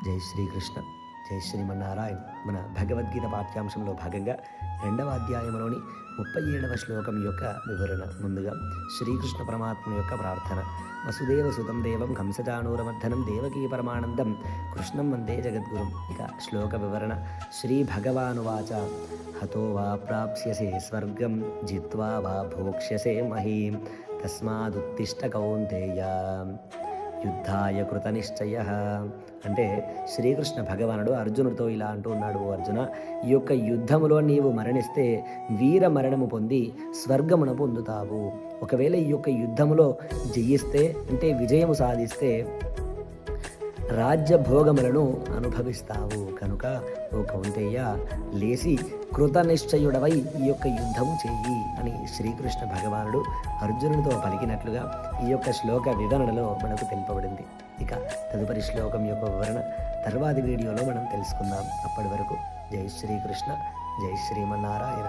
జై శ్రీకృష్ణ, జై శ్రీమన్నారాయణ. మన భగవద్గీత పాఠ్యాంశంలో భాగంగా 2వ అధ్యాయంలోని 37వ శ్లోకం యొక్క వివరణ. ముందుగా శ్రీకృష్ణ పరమాత్మ యొక్క ప్రార్థన. వసుదేవ సుతం దేవం కంసచాణూరమర్ధనం దేవకీ పరమానందం కృష్ణం వందే జగద్గురుం. ఇక శ్లోక వివరణ. శ్రీ భగవానువాచ హతో వా ప్రాప్స్యసే స్వర్గం జిత్వా వా భోక్ష్యసే మహీం తస్మాదుత్తిష్ట కౌంతేయ యుద్ధాయ కృత నిశ్చయ. అంటే శ్రీకృష్ణ భగవానుడు అర్జునుడితో ఇలా అంటూ ఉన్నాడు, ఓ అర్జున, ఈ యొక్క యుద్ధములో నీవు మరణిస్తే వీర మరణము పొంది స్వర్గమును పొందుతావు. ఒకవేళ ఈ యొక్క యుద్ధములో జయిస్తే అంటే విజయము సాధిస్తే రాజ్య భోగములను అనుభవిస్తావు. కనుక ఓ కౌంతేయ, లేసి కృతనిశ్చయుడవై ఈ యొక్క యుద్ధము చెయ్యి అని శ్రీకృష్ణ భగవానుడు అర్జునుడితో పలికినట్లుగా ఈ యొక్క శ్లోక వివరణలో మనకు తెలుపబడింది. ఇక తదుపరి శ్లోకం యొక్క వివరణ తర్వాతి వీడియోలో మనం తెలుసుకుందాం. అప్పటి వరకు జై శ్రీకృష్ణ, జై శ్రీమన్నారాయణ.